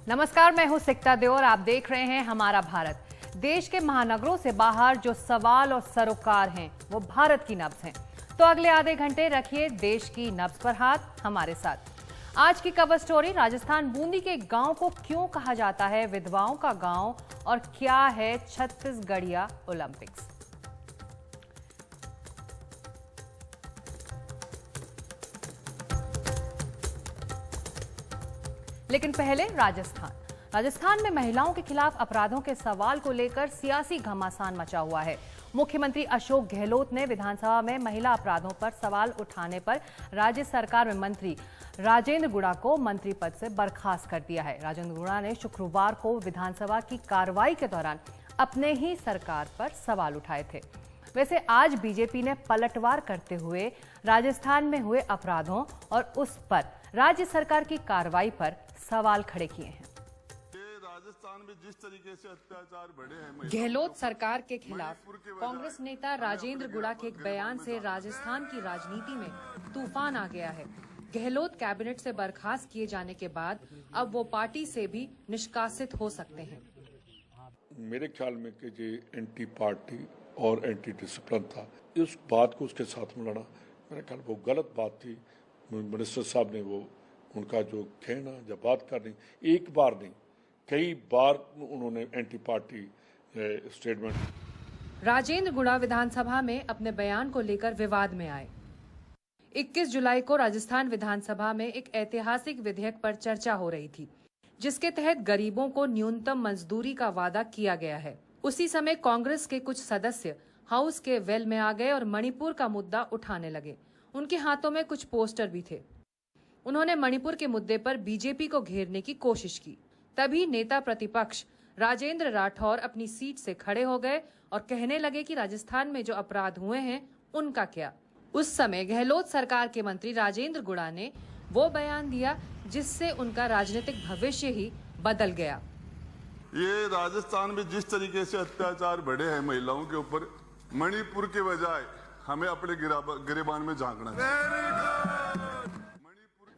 नमस्कार, मैं हूं सिकता देव और आप देख रहे हैं हमारा भारत। देश के महानगरों से बाहर जो सवाल और सरोकार हैं वो भारत की नब्ज हैं। तो अगले आधे घंटे रखिए देश की नब्ज पर हाथ हमारे साथ। आज की कवर स्टोरी, राजस्थान बूंदी के गांव को क्यों कहा जाता है विधवाओं का गांव और क्या है छत्तीसगढ़िया ओलंपिक्स। लेकिन पहले राजस्थान में महिलाओं के खिलाफ अपराधों के सवाल को लेकर सियासी घमासान मचा हुआ है। मुख्यमंत्री अशोक गहलोत ने विधानसभा में महिला अपराधों पर सवाल उठाने पर राज्य सरकार में मंत्री राजेंद्र गुड़ा को मंत्री पद से बर्खास्त कर दिया है। राजेंद्र गुड़ा ने शुक्रवार को विधानसभा की कार्रवाई के दौरान अपने ही सरकार पर सवाल उठाए थे। वैसे आज बीजेपी ने पलटवार करते हुए राजस्थान में हुए अपराधों और उस पर राज्य सरकार की कार्रवाई पर सवाल खड़े किए हैं। राजस्थान में जिस तरीके से अत्याचार बढ़े हैं, गहलोत सरकार के खिलाफ कांग्रेस नेता राजेंद्र गुड़ा के एक बयान से राजस्थान की राजनीति में तूफान आ गया है। गहलोत कैबिनेट से बर्खास्त किए जाने के बाद अब वो पार्टी से भी निष्कासित हो सकते हैं। मेरे ख्याल में कि जो एंटी पार्टी और एंटी डिसिप्लिन था, उस बात को उसके साथ मिलाना मेरे ख्याल वो गलत बात थी। मिनिस्टर साहब ने वो उनका जो कहना या बात करनी, एक बार नहीं कई बार उन्होंने एंटी पार्टी स्टेटमेंट। राजेंद्र गुड़ा विधानसभा में अपने बयान को लेकर विवाद में आए। 21 जुलाई को राजस्थान विधानसभा में एक ऐतिहासिक विधेयक पर चर्चा हो रही थी, जिसके तहत गरीबों को न्यूनतम मजदूरी का वादा किया गया है। उसी समय कांग्रेस के कुछ सदस्य हाउस के वेल में आ गए और मणिपुर का मुद्दा उठाने लगे। उनके हाथों में कुछ पोस्टर भी थे। उन्होंने मणिपुर के मुद्दे पर बीजेपी को घेरने की कोशिश की। तभी नेता प्रतिपक्ष राजेंद्र राठौर अपनी सीट से खड़े हो गए और कहने लगे कि राजस्थान में जो अपराध हुए हैं उनका क्या। उस समय गहलोत सरकार के मंत्री राजेंद्र गुड़ा ने वो बयान दिया जिससे उनका राजनीतिक भविष्य ही बदल गया। ये राजस्थान में जिस तरीके से अत्याचार बढ़े हैं महिलाओं के ऊपर, मणिपुर के बजाय हमें अपने गिरेबान में झांकना चाहिए।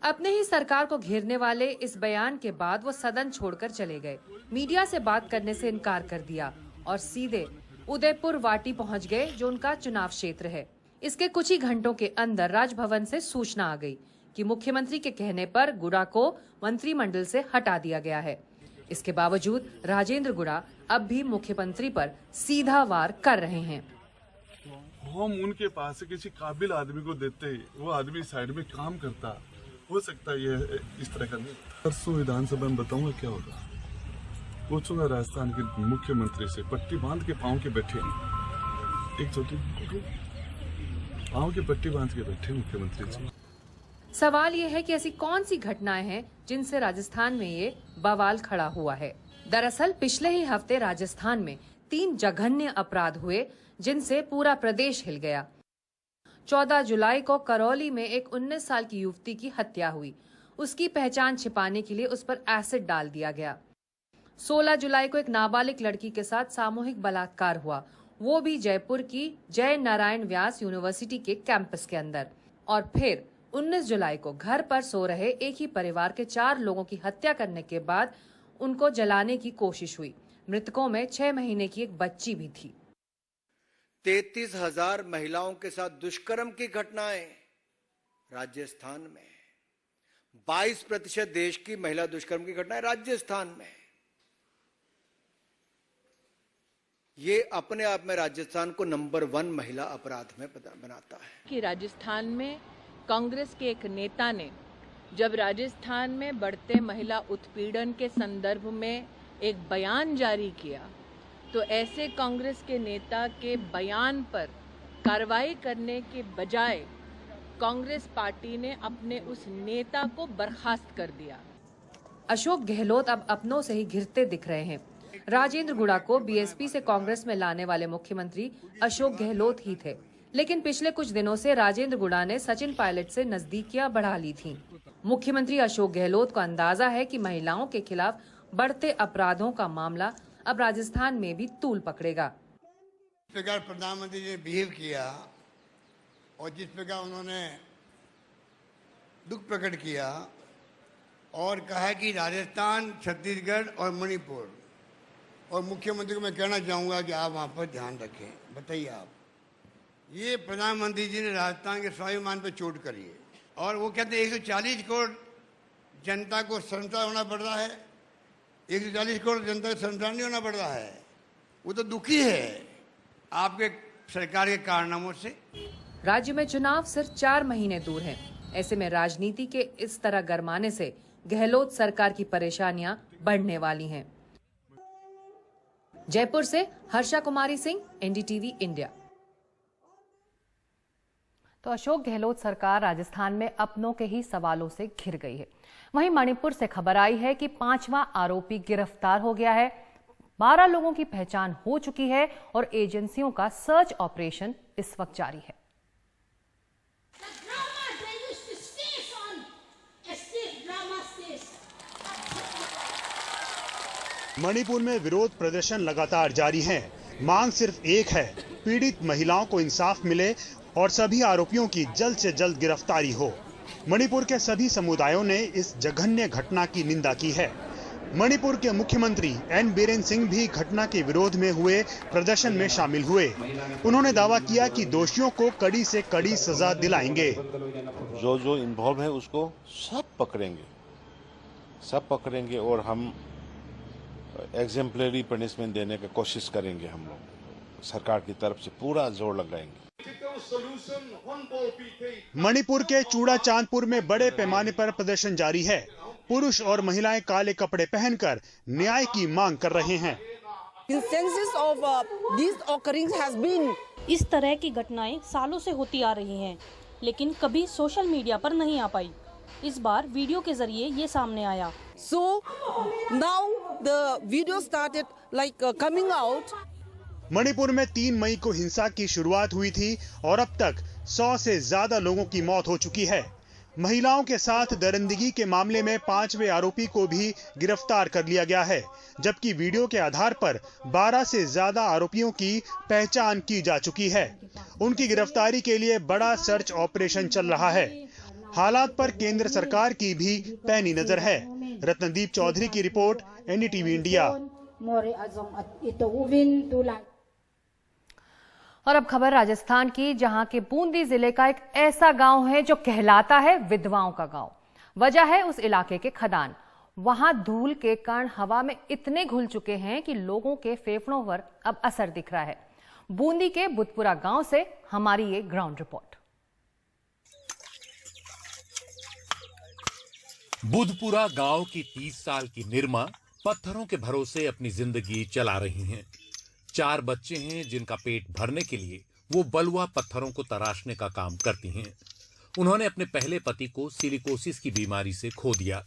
अपने ही सरकार को घेरने वाले इस बयान के बाद वो सदन छोड़कर चले गए। मीडिया से बात करने से इनकार कर दिया और सीधे उदयपुर वाटी पहुंच गए, जो उनका चुनाव क्षेत्र है। इसके कुछ ही घंटों के अंदर राजभवन से सूचना आ गई कि मुख्यमंत्री के कहने पर गुड़ा को मंत्रिमंडल से हटा दिया गया है। इसके बावजूद राजेंद्र गुड़ा अब भी मुख्यमंत्री पर सीधा वार कर रहे हैं। हम उनके पास से किसी काबिल आदमी को देते, वो आदमी साइड में काम करता, हो सकता है ये इस तरह का नहीं। परसों विधानसभा में बताऊंगा क्या होगा। पूछूंगा राजस्थान के मुख्यमंत्री से, पट्टी बांध के पाँव के बैठे, एक छोटी पाँव की पट्टी बांध के बैठे मुख्यमंत्री जी। सवाल ये है कि ऐसी कौन सी घटनाएं हैं जिनसे राजस्थान में ये बवाल खड़ा हुआ है। दरअसल पिछले ही हफ्ते राजस्थान में 3 जघन्य अपराध हुए जिनसे पूरा प्रदेश हिल गया। 14 जुलाई को करौली में एक 19 साल की युवती की हत्या हुई। उसकी पहचान छिपाने के लिए उस पर एसिड डाल दिया गया। 16 जुलाई को एक नाबालिग लड़की के साथ सामूहिक बलात्कार हुआ, वो भी जयपुर की जय नारायण व्यास यूनिवर्सिटी के कैंपस के अंदर। और फिर 19 जुलाई को घर पर सो रहे एक ही परिवार के 4 लोगों की हत्या करने के बाद उनको जलाने की कोशिश हुई। मृतकों में 6 महीने की एक बच्ची भी थी। 33,000 महिलाओं के साथ दुष्कर्म की घटनाएं राजस्थान में। 22% देश की महिला दुष्कर्म की घटनाएं राजस्थान में। ये अपने आप में राजस्थान को नंबर 1 महिला अपराध में बनाता है। कि राजस्थान में कांग्रेस के एक नेता ने जब राजस्थान में बढ़ते महिला उत्पीड़न के संदर्भ में एक बयान जारी किया, तो ऐसे कांग्रेस के नेता के बयान पर कार्रवाई करने के बजाय कांग्रेस पार्टी ने अपने उस नेता को बर्खास्त कर दिया। अशोक गहलोत अब अपनों से ही घिरते दिख रहे हैं। राजेंद्र गुड़ा को बीएसपी से कांग्रेस में लाने वाले मुख्यमंत्री अशोक गहलोत ही थे, लेकिन पिछले कुछ दिनों से राजेंद्र गुड़ा ने सचिन पायलट से नजदीकियां बढ़ा ली थीं। मुख्यमंत्री अशोक गहलोत को अंदाजा है कि महिलाओं के खिलाफ बढ़ते अपराधों का मामला अब राजस्थान में भी तूल पकड़ेगा। जिस प्रकार प्रधानमंत्री ने बिहेव किया और जिस प्रकार उन्होंने दुख प्रकट किया, और कहा कि राजस्थान, छत्तीसगढ़ और मणिपुर, और मुख्यमंत्री को मैं कहना चाहूँगा कि आप वहाँ पर ध्यान रखें। बताइए आप, ये प्रधानमंत्री जी ने राजस्थान के स्वाभिमान पर चोट करी है, और वो कहते हैं 140 करोड़ जनता को संतुष्ट होना पड़ रहा है। 140 करोड़ जनता को संतुष्ट नहीं होना पड़ रहा है, वो तो दुखी है आपके सरकार के कारनामों से। राज्य में चुनाव सिर्फ 4 महीने दूर हैं। ऐसे में राजनीति के इस तरह गरमाने से गहलोत सरकार की परेशानियां बढ़ने वाली हैं। जयपुर से हर्षा कुमारी सिंह, एनडीटीवी इंडिया। तो अशोक गहलोत सरकार राजस्थान में अपनों के ही सवालों से घिर गई है। वहीं मणिपुर से खबर आई है कि 5वां आरोपी गिरफ्तार हो गया है। 12 लोगों की पहचान हो चुकी है और एजेंसियों का सर्च ऑपरेशन इस वक्त जारी है। मणिपुर में विरोध प्रदर्शन लगातार जारी हैं। मांग सिर्फ एक है, पीड़ित महिलाओं को इंसाफ मिले और सभी आरोपियों की जल्द से जल्द गिरफ्तारी हो। मणिपुर के सभी समुदायों ने इस जघन्य घटना की निंदा की है। मणिपुर के मुख्यमंत्री एन बीरेन सिंह भी घटना के विरोध में हुए प्रदर्शन में शामिल हुए। उन्होंने दावा किया कि दोषियों को कड़ी से कड़ी सजा दिलाएंगे। जो इन्वॉल्व है उसको सब पकड़ेंगे और हम एग्जेम्पलरी पनिशमेंट देने की कोशिश करेंगे। हम लोग सरकार की तरफ से पूरा जोर लगाएंगे। मणिपुर के चूड़ा चांदपुर में बड़े पैमाने पर प्रदर्शन जारी है। पुरुष और महिलाएं काले कपड़े पहनकर न्याय की मांग कर रहे हैं। इस तरह की घटनाएं सालों से होती आ रही हैं, लेकिन कभी सोशल मीडिया पर नहीं आ पाई। इस बार वीडियो के जरिए ये सामने आया। So now the video started coming out. Manipur में 3 मई को हिंसा की शुरुआत हुई थी और अब तक 100 से ज्यादा लोगों की मौत हो चुकी है। महिलाओं के साथ दरिंदगी के मामले में 5वें आरोपी को भी गिरफ्तार कर लिया गया है, जबकि वीडियो के आधार पर 12 से ज्यादा आरोपियों की पहचान की जा चुकी है। उनकी गिरफ्तारी के लिए बड़ा सर्च ऑपरेशन चल रहा है। हालात पर केंद्र सरकार की भी पैनी नजर है। रत्नदीप चौधरी की रिपोर्ट, एनडीटीवी इंडिया। और अब खबर राजस्थान की, जहां के बूंदी जिले का एक ऐसा गांव है जो कहलाता है विधवाओं का गांव। वजह है उस इलाके के खदान। वहां धूल के कण हवा में इतने घुल चुके हैं कि लोगों के फेफड़ों पर अब असर दिख रहा है। बूंदी के बुधपुरा गांव से हमारी ये ग्राउंड रिपोर्ट। बुधपुरा गांव की 30 साल की निर्मा पत्थरों के भरोसे अपनी जिंदगी चला रही हैं। 4 बच्चे हैं जिनका पेट भरने के लिए वो बलुआ पत्थरों को तराशने का काम करती हैं। उन्होंने अपने पहले पति को सिलिकोसिस की बीमारी से खो दिया।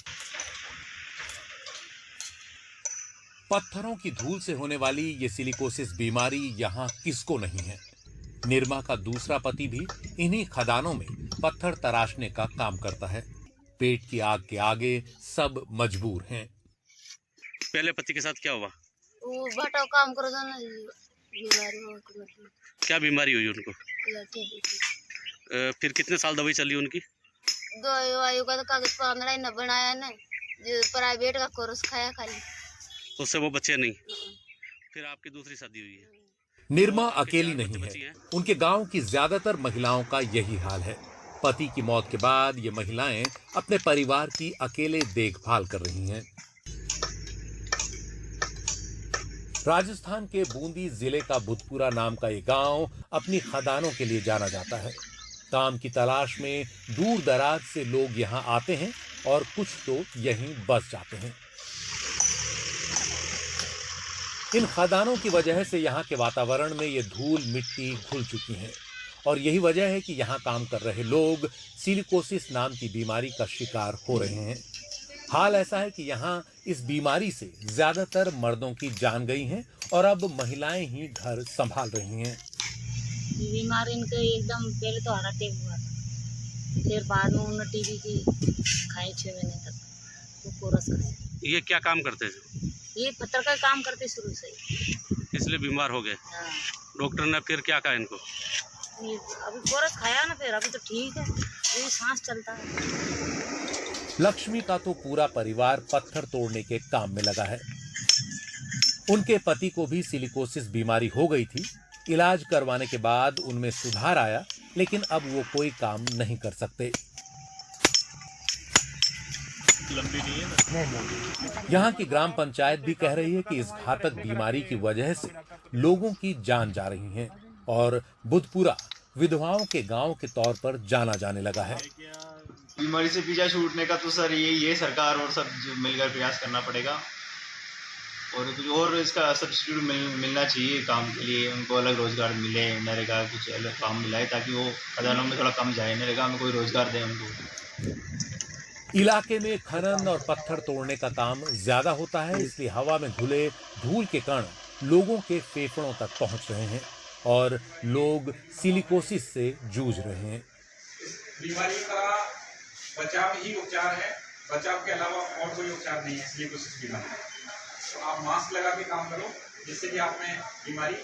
पत्थरों की धूल से होने वाली ये सिलिकोसिस बीमारी यहाँ किसको नहीं है। निर्मा का दूसरा पति भी इन्हीं खदानों में पत्थर तराशने का काम करता है। पेट की आग के आगे सब मजबूर हैं। पहले पति के साथ क्या हुआ? वो भटाव काम करो ना, बीमारी। क्या बीमारी हुई उनको? फिर कितने साल दवाई चली उनकी? दवाई का तो कागज पर न बनाया ना, जो प्राइवेट का कोर्स खाया खाली, तो उससे वो बच्चे नहीं। फिर आपकी दूसरी शादी हुई है। निर्मा अकेली नहीं है, उनके गांव की ज्यादातर महिलाओं का यही हाल है। पति की मौत के बाद ये महिलाएं अपने परिवार की अकेले देखभाल कर रही हैं। राजस्थान के बूंदी जिले का बुधपुरा नाम का ये गांव अपनी खदानों के लिए जाना जाता है। काम की तलाश में दूर दराज से लोग यहां आते हैं और कुछ तो यहीं बस जाते हैं। इन खदानों की वजह से यहाँ के वातावरण में ये धूल मिट्टी घुल चुकी है और यही वजह है कि यहाँ काम कर रहे लोग सिलिकोसिस नाम की बीमारी का शिकार हो रहे हैं। हाल ऐसा है कि यहाँ इस बीमारी से ज्यादातर मर्दों की जान गई है और अब महिलाएं ही घर संभाल रही हैं। बीमारी इनका एकदम पहले तो हार्ट अटैक हुआ था, फिर बाद में उन्होंने टीबी की खाए 6 महीने तक, तो कोरस खाया। ये क्या काम करते थे? ये पत्थर का काम करते शुरू से, इसलिए बीमार हो गए। डॉक्टर ने फिर क्या कहा इनको? अभी कोरस खाया ना, फिर अभी तो ठीक है, अभी सांस चलता है। लक्ष्मी का तो पूरा परिवार पत्थर तोड़ने के काम में लगा है। उनके पति को भी सिलिकोसिस बीमारी हो गई थी। इलाज करवाने के बाद उनमें सुधार आया, लेकिन अब वो कोई काम नहीं कर सकते। यहाँ की ग्राम पंचायत भी कह रही है कि इस घातक बीमारी की वजह से लोगों की जान जा रही है और बुधपुरा विधवाओं के गांव के तौर पर जाना जाने लगा है। बीमारी से पीछा छूटने का तो सर ये सरकार और सब मिलकर प्रयास करना पड़ेगा और कुछ और इसका सब्सिट्यूट मिलना चाहिए काम के लिए। उनको अलग रोजगार मिले, नरेगा कुछ अलग काम मिलाए ताकि वो खदानों में थोड़ा कम जाए, नरेगा में कोई रोजगार दे उनको। इलाके में खनन और पत्थर तोड़ने का काम ज्यादा होता है, इसलिए हवा में घुले धूल के कण लोगों के फेफड़ों तक पहुंच रहे हैं और लोग सिलिकोसिस से जूझ रहे हैं। बीमारी का बचाव ही उपचार है, बचाव के अलावा और कोई उपचार नहीं है सिलिकोसिस बीमारी। तो आप मास्क लगा के काम करो जिससे कि आप में बीमारी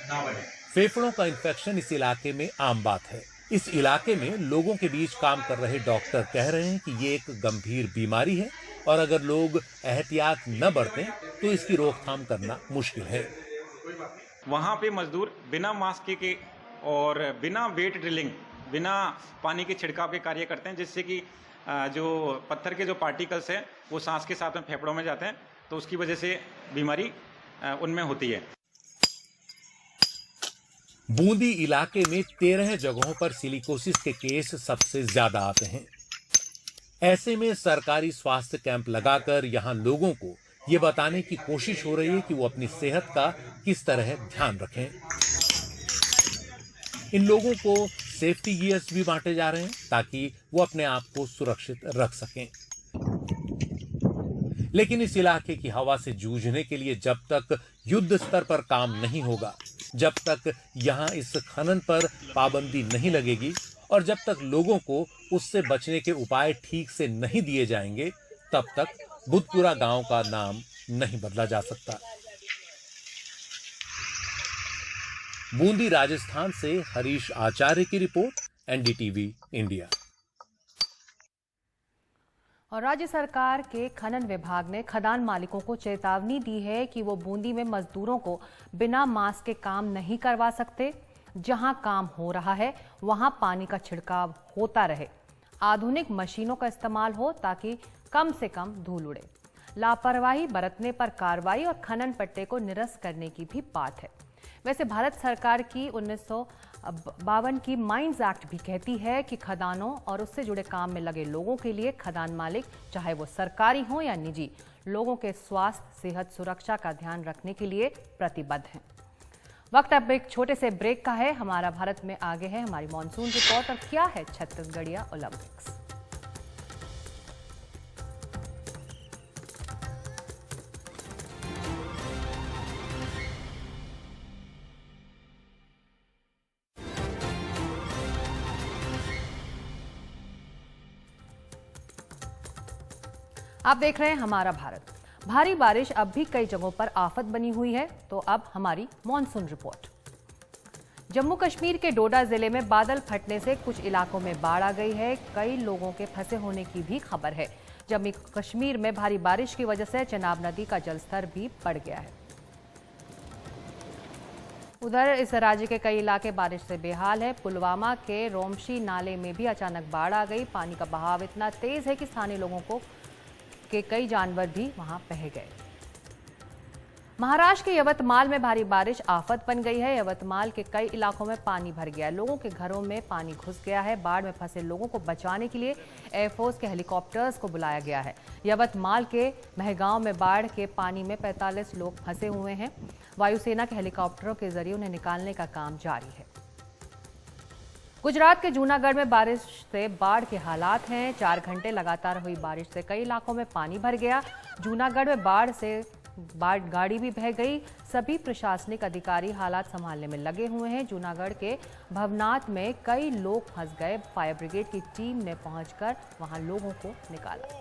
ना बढ़े। फेफड़ों का इन्फेक्शन इस इलाके में आम बात है। इस इलाके में लोगों के बीच काम कर रहे डॉक्टर कह रहे हैं कि ये एक गंभीर बीमारी है और अगर लोग एहतियात न बरतें तो इसकी रोकथाम करना मुश्किल है। वहाँ पे मजदूर बिना मास्क के और बिना वेट ड्रिलिंग, बिना पानी के छिड़काव के कार्य करते हैं, जिससे कि जो पत्थर के जो पार्टिकल्स हैं वो सांस के साथ में फेफड़ों में जाते हैं, तो उसकी वजह से बीमारी उनमें होती है। बूंदी इलाके में 13 जगहों पर सिलिकोसिस के केस सबसे ज्यादा आते हैं। ऐसे में सरकारी स्वास्थ्य कैंप लगाकर यहां लोगों को ये बताने की कोशिश हो रही है कि वो अपनी सेहत का किस तरह ध्यान रखें। इन लोगों को सेफ्टी गियर्स भी बांटे जा रहे हैं ताकि वो अपने आप को सुरक्षित रख सकें। लेकिन इस इलाके की हवा से जूझने के लिए जब तक युद्ध स्तर पर काम नहीं होगा, जब तक यहां इस खनन पर पाबंदी नहीं लगेगी और जब तक लोगों को उससे बचने के उपाय ठीक से नहीं दिए जाएंगे, तब तक बुधपुरा गांव का नाम नहीं बदला जा सकता। बूंदी राजस्थान से हरीश आचार्य की रिपोर्ट, एनडीटीवी इंडिया। और राज्य सरकार के खनन विभाग ने खदान मालिकों को चेतावनी दी है कि वो बूंदी में मजदूरों को बिना मास्क के काम नहीं करवा सकते। जहां काम हो रहा है वहां पानी का छिड़काव होता रहे, आधुनिक मशीनों का इस्तेमाल हो ताकि कम से कम धूल उड़े। लापरवाही बरतने पर कार्रवाई और खनन पट्टे को निरस्त करने की भी बात है। वैसे भारत सरकार की 1952 की माइंस एक्ट भी कहती है कि खदानों और उससे जुड़े काम में लगे लोगों के लिए खदान मालिक, चाहे वो सरकारी हो या निजी, लोगों के स्वास्थ्य, सेहत, सुरक्षा का ध्यान रखने के लिए प्रतिबद्ध हैं। वक्त अब एक छोटे से ब्रेक का है। हमारा भारत में आगे है हमारी मॉनसून रिपोर्ट और क्या है छत्तीसगढ़िया ओलंपिक्स। आप देख रहे हैं हमारा भारत। भारी बारिश अब भी कई जगहों पर आफत बनी हुई है, तो अब हमारी मॉनसून रिपोर्ट। जम्मू कश्मीर के डोडा जिले में बादल फटने से कुछ इलाकों में बाढ़ आ गई है। कई लोगों के फंसे होने की भी खबर है। जम्मू कश्मीर में भारी बारिश की वजह से चेनाब नदी का जलस्तर भी बढ़ गया है। उधर इस राज्य के कई इलाके बारिश से बेहाल है। पुलवामा के रोमशी नाले में भी अचानक बाढ़ आ गई। पानी का बहाव इतना तेज है कि स्थानीय लोगों के कई जानवर भी वहां बह गए। महाराष्ट्र के यवतमाल में भारी बारिश आफत बन गई है। यवतमाल के कई इलाकों में पानी भर गया है। लोगों के घरों में पानी घुस गया है। बाढ़ में फंसे लोगों को बचाने के लिए एयरफोर्स के हेलीकॉप्टर्स को बुलाया गया है। यवतमाल के महगांव में बाढ़ के पानी में 45 लोग फंसे हुए हैं। वायुसेना के हेलीकॉप्टरों के जरिए उन्हें निकालने का काम जारी है। गुजरात के जूनागढ़ में बारिश से बाढ़ के हालात हैं। 4 घंटे लगातार हुई बारिश से कई इलाकों में पानी भर गया। जूनागढ़ में बाढ़ से गाड़ी भी बह गई। सभी प्रशासनिक अधिकारी हालात संभालने में लगे हुए हैं। जूनागढ़ के भवनाथ में कई लोग फंस गए। फायर ब्रिगेड की टीम ने पहुंचकर वहां लोगों को निकाला।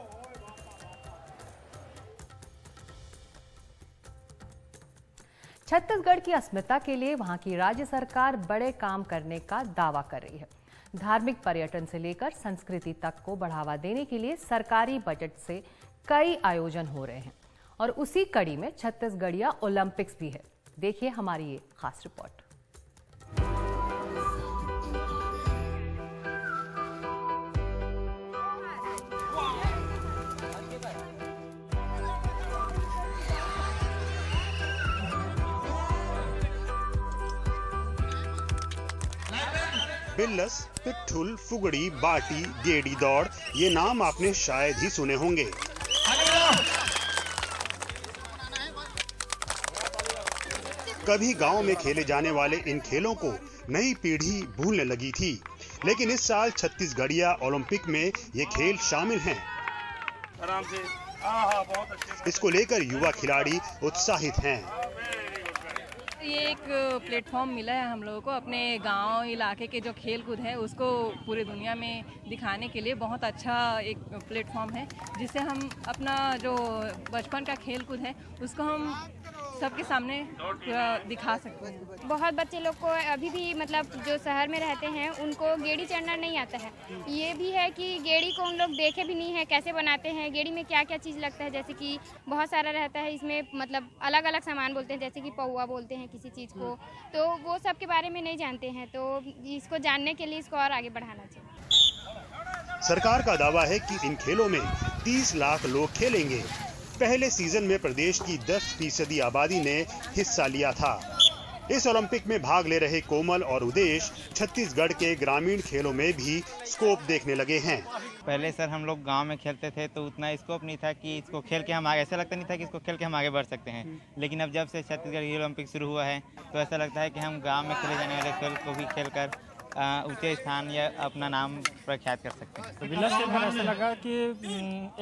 छत्तीसगढ़ की अस्मिता के लिए वहां की राज्य सरकार बड़े काम करने का दावा कर रही है। धार्मिक पर्यटन से लेकर संस्कृति तक को बढ़ावा देने के लिए सरकारी बजट से कई आयोजन हो रहे हैं और उसी कड़ी में छत्तीसगढ़िया ओलंपिक्स भी है। देखिए हमारी ये खास रिपोर्ट। बिल्लस, पिट्ठुल, फुगड़ी, बाटी, गेड़ी दौड़, ये नाम आपने शायद ही सुने होंगे। कभी गांव में खेले जाने वाले इन खेलों को नई पीढ़ी भूलने लगी थी, लेकिन इस साल छत्तीसगढ़िया ओलंपिक में ये खेल शामिल हैं। आराम से, बहुत अच्छे। इसको लेकर युवा खिलाड़ी उत्साहित हैं। ये एक प्लेटफॉर्म मिला है हम लोगों को अपने गांव इलाके के जो खेल कूद है उसको पूरी दुनिया में दिखाने के लिए। बहुत अच्छा एक प्लेटफॉर्म है जिससे हम अपना जो बचपन का खेल कूद है उसको हम सबके सामने दिखा सकते हैं। बहुत बच्चे लोग को अभी भी मतलब जो शहर में रहते हैं उनको गेड़ी चढ़ना नहीं आता है। ये भी है कि गेड़ी को उन लोग देखे भी नहीं है कैसे बनाते हैं, गेड़ी में क्या क्या चीज़ लगता है, जैसे कि बहुत सारा रहता है इसमें, मतलब अलग अलग सामान बोलते हैं, जैसे कि पौवा बोलते हैं किसी चीज़ को, तो वो सब के बारे में नहीं जानते हैं। तो इसको जानने के लिए इसको और आगे बढ़ाना चाहिए। सरकार का दावा है कि इन खेलों में 30 लाख लोग खेलेंगे। पहले सीजन में प्रदेश की 10% आबादी ने हिस्सा लिया था। इस ओलंपिक में भाग ले रहे कोमल और उदेश छत्तीसगढ़ के ग्रामीण खेलों में भी स्कोप देखने लगे हैं। पहले सर हम लोग गांव में खेलते थे तो उतना स्कोप नहीं था कि इसको खेल के हम आगे, ऐसा लगता नहीं था कि इसको खेल के हम आगे बढ़ सकते हैं। लेकिन अब जब से छत्तीसगढ़ ओलंपिक शुरू हुआ है तो ऐसा लगता है कि हम गाँव में खेले जाने वाले खेल को भी खेल कर ऊंचे स्थान या अपना नाम प्रख्यात कर सकते हैं। तो बिल्ला से फिर ऐसा लगा कि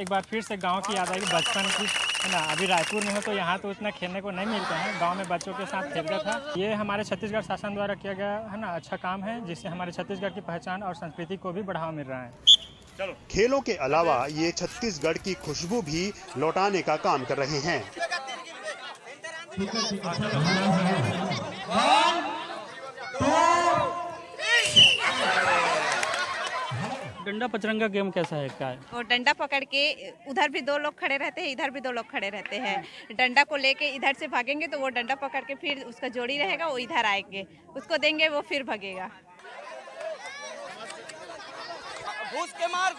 एक बार फिर से गांव की याद आई, बचपन की, है ना। अभी रायपुर में हो तो यहाँ तो उतना खेलने को नहीं मिलता है, गांव में बच्चों के साथ खेलता था। ये हमारे छत्तीसगढ़ शासन द्वारा किया गया है ना अच्छा काम है, जिससे हमारे छत्तीसगढ़ की पहचान और संस्कृति को भी बढ़ावा मिल रहा है। खेलों के अलावा ये छत्तीसगढ़ की खुशबू भी लौटाने का काम कर रहे हैं। डंडा पचरंगा गेम कैसा है, क्या है? और डंडा पकड़ के उधर भी 2 लोग खड़े रहते हैं, इधर भी 2 लोग खड़े रहते हैं। डंडा को लेके इधर से भागेंगे तो वो डंडा पकड़ के फिर उसका जोड़ी रहेगा, वो इधर आएंगे, उसको देंगे, वो फिर भागेगा।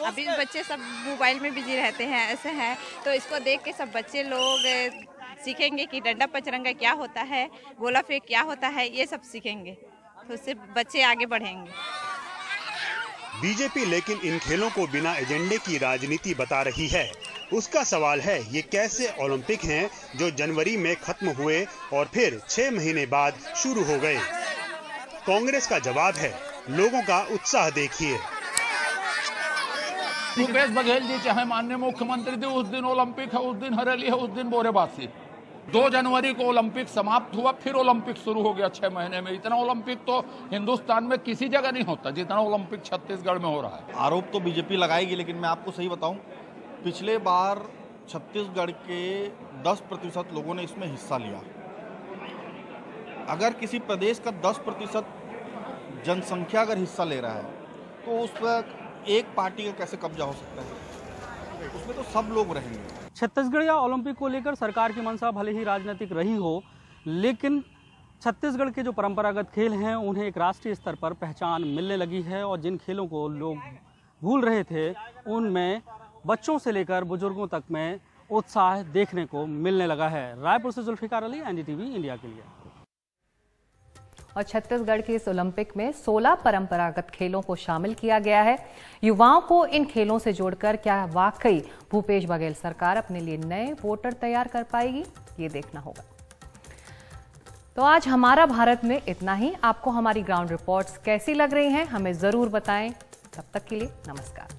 अभी बच्चे सब मोबाइल में बिजी रहते हैं, ऐसे है तो इसको देख के सब बच्चे लोग सीखेंगे कि डंडा पचरंगा क्या होता है, गोला फेंक क्या होता है, ये सब सीखेंगे, तो उससे बच्चे आगे बढ़ेंगे। बीजेपी लेकिन इन खेलों को बिना एजेंडे की राजनीति बता रही है। उसका सवाल है ये कैसे ओलंपिक हैं जो जनवरी में खत्म हुए और फिर 6 महीने बाद शुरू हो गए। कांग्रेस का जवाब है, लोगों का उत्साह देखिए। भूपेश बघेल जी चाहे माननीय मुख्यमंत्री थे, उस दिन ओलंपिक है, उस दिन हरेली है, उस दिन बोरेबासी। 2 जनवरी को ओलंपिक समाप्त हुआ, फिर ओलंपिक शुरू हो गया 6 महीने में। इतना ओलंपिक तो हिंदुस्तान में किसी जगह नहीं होता जितना ओलंपिक छत्तीसगढ़ में हो रहा है। आरोप तो बीजेपी लगाएगी, लेकिन मैं आपको सही बताऊं, पिछले बार छत्तीसगढ़ के 10% लोगों ने इसमें हिस्सा लिया। अगर किसी प्रदेश का 10% जनसंख्या अगर हिस्सा ले रहा है तो उस पर एक पार्टी का कैसे कब्जा हो सकता है? उसमें तो सब लोग रहेंगे। छत्तीसगढ़ ओलंपिक को लेकर सरकार की मंशा भले ही राजनीतिक रही हो, लेकिन छत्तीसगढ़ के जो परंपरागत खेल हैं उन्हें एक राष्ट्रीय स्तर पर पहचान मिलने लगी है और जिन खेलों को लोग भूल रहे थे उनमें बच्चों से लेकर बुजुर्गों तक में उत्साह देखने को मिलने लगा है। रायपुर से जुल्फिकार अली, एनडीटीवी इंडिया के लिए। और छत्तीसगढ़ के इस ओलंपिक में 16 परंपरागत खेलों को शामिल किया गया है। युवाओं को इन खेलों से जोड़कर क्या वाकई भूपेश बघेल सरकार अपने लिए नए वोटर तैयार कर पाएगी, ये देखना होगा। तो आज हमारा भारत में इतना ही। आपको हमारी ग्राउंड रिपोर्ट्स कैसी लग रही हैं हमें जरूर बताएं। तब तक के लिए नमस्कार।